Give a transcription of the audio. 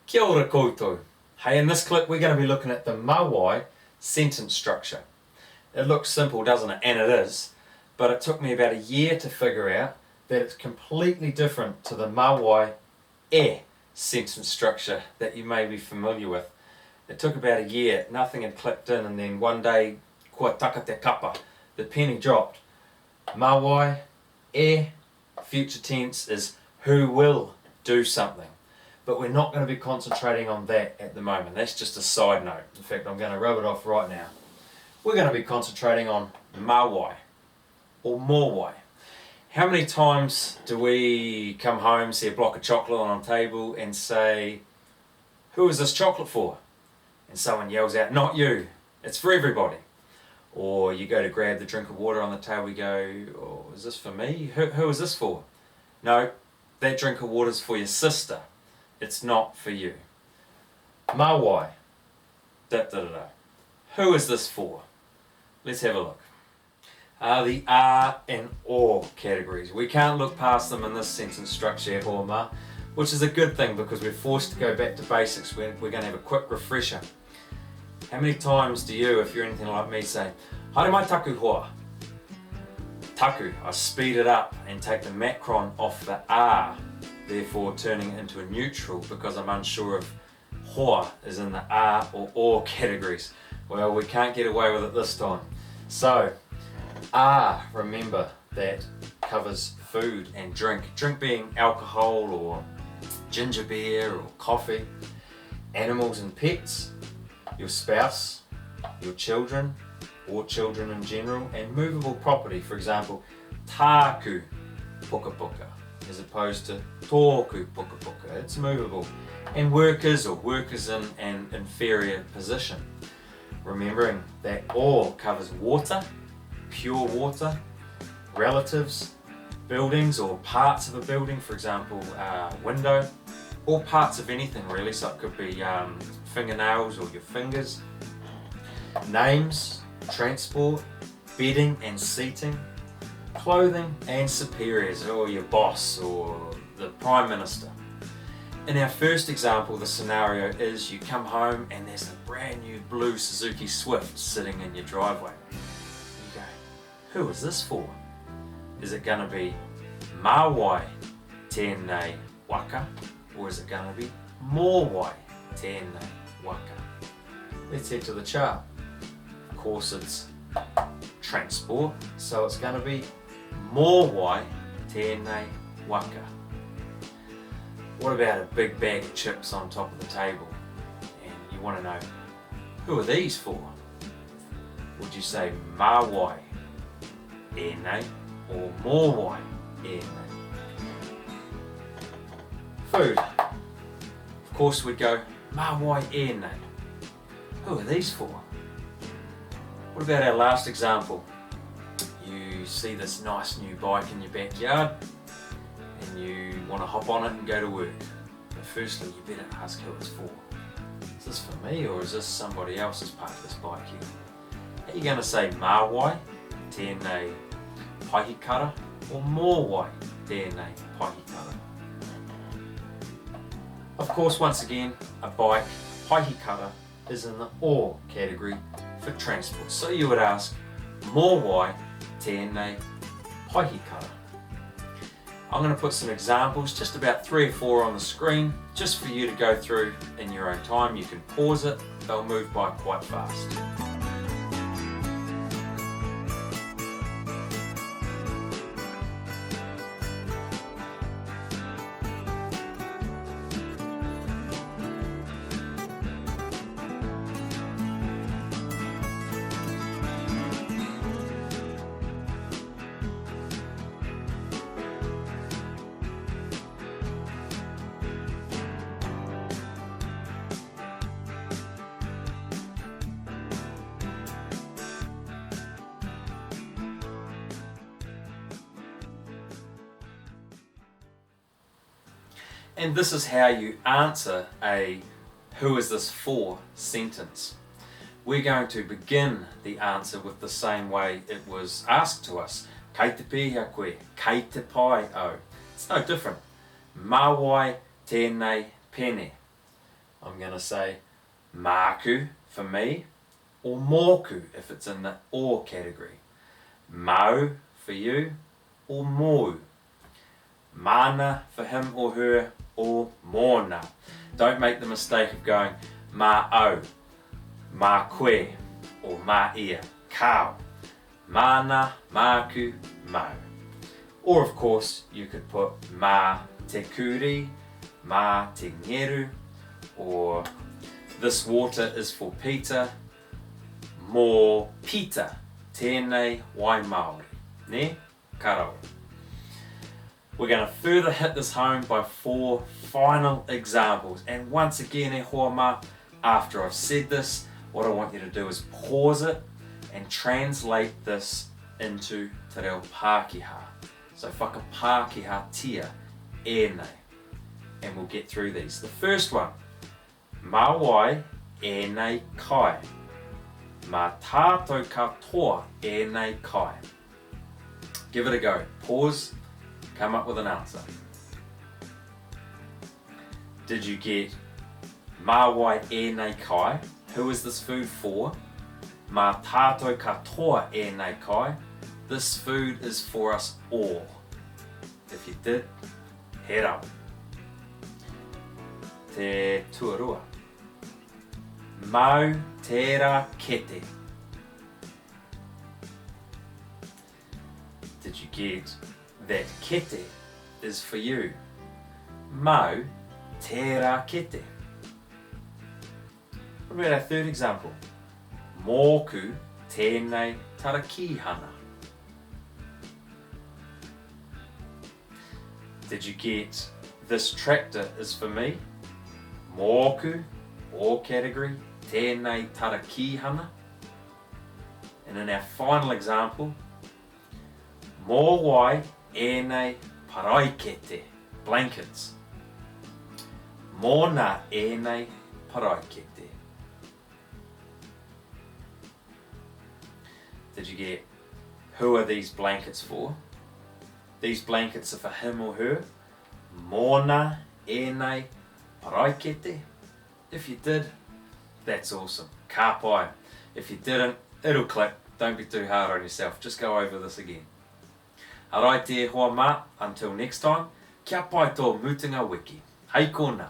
Kia ora koutou. Hey, in this clip we're going to be looking at the Māori sentence structure. It looks simple, doesn't it? And it is. But it took me about a year to figure out that it's completely different to the Māori sentence structure that you may be familiar with. It took about a year, nothing had clicked in, and then one day, kua taka te kapa, the penny dropped. Māori future tense is who will do something. But we're not going to be concentrating on that at the moment. That's just a side note. In fact, I'm going to rub it off right now. We're going to be concentrating on Māori or Mōwai. How many times do we come home, see a block of chocolate on a table and say, who is this chocolate for? And someone yells out, not you, it's for everybody. Or you go to grab the drink of water on the table, you go, oh, is this for me? Who is this for? No, that drink of water is for your sister. It's not for you. Māori. Who is this for? Let's have a look. The are and or categories. We can't look past them in this sentence structure, Hōma, which is a good thing because we're forced to go back to basics. We're going to have a quick refresher. How many times do you, if you're anything like me, say, haere mai taku hoa? Taku, I speed it up and take the macron off the are, therefore turning it into a neutral because I'm unsure if hoa is in the are or categories. Well, we can't get away with it this time. So, remember, that covers food and drink. Drink being alcohol or ginger beer or coffee. Animals and pets, your spouse, your children or children in general, and movable property, for example, tāku puka puka as opposed to tōku puka puka, it's movable. And workers or workers in an inferior position. Remembering that all covers water, pure water, relatives, buildings or parts of a building, for example, window, or parts of anything really, so it could be fingernails or your fingers, names, transport, bedding and seating, clothing and superiors, or your boss or the Prime Minister. In our first example, the scenario is you come home and there's a brand new blue Suzuki Swift sitting in your driveway. You go, who is this for? Is it going to be Māori tēnei waka, or is it going to be Mōwai tēnei waka? Let's head to the chart. Of course it's transport, so it's going to be Mōwai tēnei waka. What about a big bag of chips on top of the table? And you want to know, who are these for? Would you say Māwai ēnei or Mōwai ēnei? Food. Of course we'd go Māwai ēnei. Who are these for? What about our last example? You see this nice new bike in your backyard and you want to hop on it and go to work. But firstly you better ask who it's for. Is this for me or is this somebody else's part of this bike here? Are you going to say Māwai tēnei paihikara or Mōwai tēnei paihikara? Of course, once again, a bike, paihikara, is in the or category for transport. So you would ask Mōwai tēnei paihikara. I'm going to put some examples, just about 3 or 4 on the screen, just for you to go through in your own time. You can pause it, they'll move by quite fast. And this is how you answer a who is this for sentence. We're going to begin the answer with the same way it was asked to us. Kei te pēhea koe, kei te pai au. It's no different. Māwai tēnei pene. I'm going to say māku for me, or mōku if it's in the o category. Mau for you, or mōu. Mana for him or her, or mōna. Don't make the mistake of going mā au, mā koe, or mā ia, kao. Mana, māku, mau. Or of course you could put mā te kuri, mā te ngeru, or this water is for Peter, mō Peter, tēnei wai Māori. Ne? Karawa. We're going to further hit this home by 4 final examples. And once again, e hoa mā, after I've said this, what I want you to do is pause it and translate this into te reo Pākehā. So whakapākehā tia ēnei. And we'll get through these. The first one, mā wai ēnei kai. Mā tātou katoa ēnei kai. Give it a go. Pause. Come up with an answer. Did you get mā wai ēnei kai? Who is this food for? Mā tātou katoa ēnei kai. This food is for us all. If you did, he rau. Te tuarua. Mau tērā kete. Did you get that kete is for you? Mau tērā kete. What about our third example? Mōku tēnei tarakihana. Did you get this tractor is for me? Mōku, or category, tēnei tarakihana. And in our final example, mō wai ēnei paraikete, blankets. Mōna ēnei paraikete. Did you get who are these blankets for? These blankets are for him or her. Mōna ēnei paraikete. If you did, that's awesome. Ka pai. If you didn't, it'll click. Don't be too hard on yourself. Just go over this again. Arai te hoa mā. Until next time, kia pai tō mutunga wiki. Hei kōna.